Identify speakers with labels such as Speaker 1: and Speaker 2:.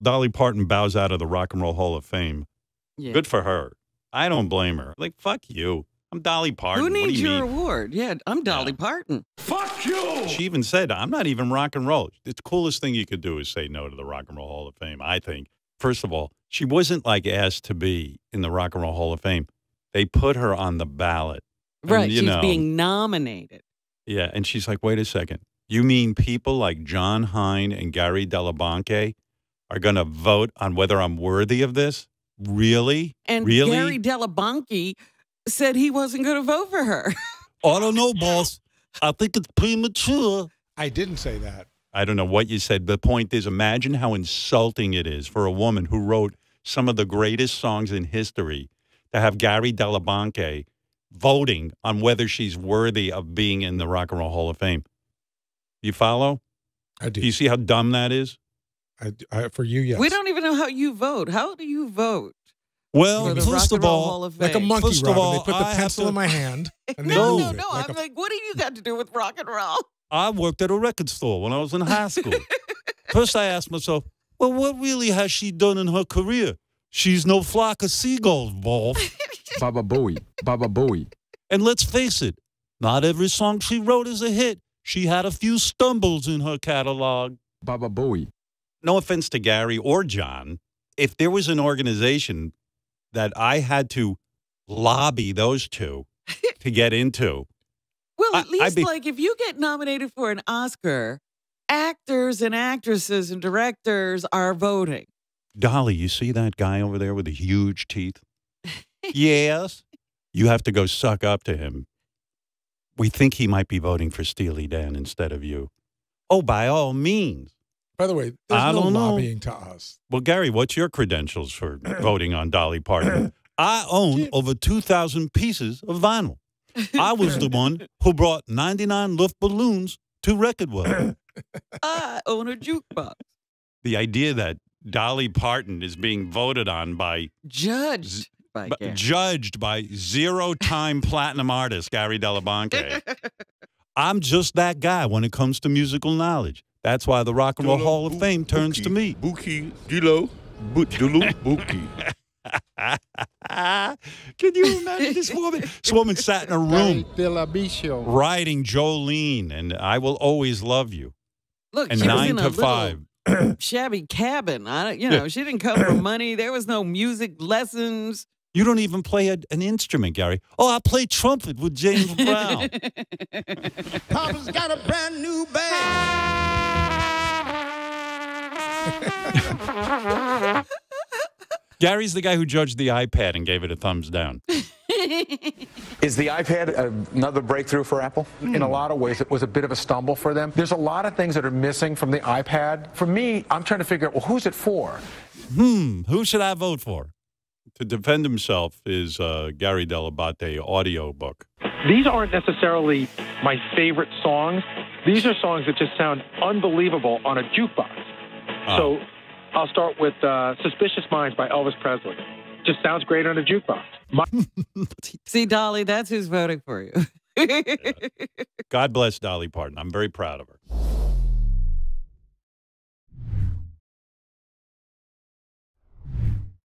Speaker 1: Dolly Parton bows out of the Rock and Roll Hall of Fame.
Speaker 2: Yeah.
Speaker 1: Good for her. I don't blame her. Like, fuck you. I'm Dolly Parton.
Speaker 2: Who needs your
Speaker 1: mean?
Speaker 2: award? Yeah, I'm Dolly Parton.
Speaker 3: Fuck you!
Speaker 1: She even said, I'm not even rock and roll. The coolest thing you could do is say no to the Rock and Roll Hall of Fame, I think. First of all, she wasn't like asked to be in the Rock and Roll Hall of Fame. They put her on the ballot.
Speaker 2: Right,
Speaker 1: And,
Speaker 2: she's being nominated.
Speaker 1: Yeah, and she's like, wait a second. You mean people like John Hine and Gary Dell'Abate are going to vote on whether I'm worthy of this? Really?
Speaker 2: And
Speaker 1: really?
Speaker 2: Gary Dell'Abate said he wasn't going to vote for her.
Speaker 1: I don't know, boss. I think it's premature.
Speaker 4: I didn't say that.
Speaker 1: I don't know what you said. The point is, imagine how insulting it is for a woman who wrote some of the greatest songs in history to have Gary Dell'Abate voting on whether she's worthy of being in the Rock and Roll Hall of Fame. You follow?
Speaker 4: I do.
Speaker 1: Do you see how dumb that is?
Speaker 4: For you, yes.
Speaker 2: We don't even know how you vote. How do you vote?
Speaker 1: Well,
Speaker 2: For the
Speaker 1: first
Speaker 2: Rock and
Speaker 1: of
Speaker 2: Roll
Speaker 1: all,
Speaker 2: Hall of
Speaker 4: like a
Speaker 2: Fame?
Speaker 4: monkey,
Speaker 1: First of
Speaker 4: Robin.
Speaker 1: all,
Speaker 4: They put the
Speaker 1: I have
Speaker 4: pencil
Speaker 1: to-
Speaker 4: in my hand. And they
Speaker 2: No,
Speaker 4: move it,
Speaker 2: I'm like, what do you got to do with rock and roll?
Speaker 1: I worked at a record store when I was in high school. First, I asked myself, well, what really has she done in her career? She's no flock of seagulls, boss.
Speaker 3: Baba Booey. Baba Booey.
Speaker 1: And let's face it, not every song she wrote is a hit. She had a few stumbles in her catalog.
Speaker 3: Baba Booey.
Speaker 1: No offense to Gary or John, if there was an organization that I had to lobby those two to get into.
Speaker 2: Well, at
Speaker 1: I'd
Speaker 2: least,
Speaker 1: be-
Speaker 2: like, if you get nominated for an Oscar, actors and actresses and directors are voting.
Speaker 1: Dolly, you see that guy over there with the huge teeth? Yes. You have to go suck up to him. We think he might be voting for Steely Dan instead of you. Oh, by all means.
Speaker 4: By the way, there's
Speaker 1: I
Speaker 4: no
Speaker 1: don't know.
Speaker 4: lobbying to us.
Speaker 1: Well, Gary, what's your credentials for voting on Dolly Parton? I own over 2,000 pieces of vinyl. I was the one who brought 99 Luftballons to Record World.
Speaker 2: I own a jukebox.
Speaker 1: The idea that Dolly Parton is being voted on by
Speaker 2: Judged by Gary.
Speaker 1: judged by zero-time platinum artist Gary Dell'Abate. I'm just that guy when it comes to musical knowledge. That's why the Rock and Roll Hall of Fame turns to me.
Speaker 5: Buki, Dilo, Dulu, Buki.
Speaker 1: Can you imagine this woman? This woman sat in a room
Speaker 6: Dell'Abate.
Speaker 1: writing Jolene and I Will Always Love You
Speaker 2: Look,
Speaker 1: and
Speaker 2: she was
Speaker 1: 9
Speaker 2: in
Speaker 1: to
Speaker 2: a
Speaker 1: 5.
Speaker 2: little shabby cabin. She didn't come for money. There was no music lessons.
Speaker 1: You don't even play an instrument, Gary. Oh, I play trumpet with James Brown.
Speaker 6: Papa's got a brand new bag.
Speaker 1: Gary's the guy who judged the iPad and gave it a thumbs down.
Speaker 7: Is the iPad another breakthrough for Apple?
Speaker 8: In a lot of ways, it was a bit of a stumble for them. There's a lot of things that are missing from the iPad. For me, I'm trying to figure out, well, who's it for?
Speaker 1: Who should I vote for? To defend himself is Gary Dell'Abate audio book.
Speaker 9: These aren't necessarily my favorite songs. These are songs that just sound unbelievable on a jukebox. So I'll start with Suspicious Minds by Elvis Presley. Just sounds great on a jukebox.
Speaker 2: See, Dolly, that's who's voting for you.
Speaker 1: God bless Dolly Parton. I'm very proud of her.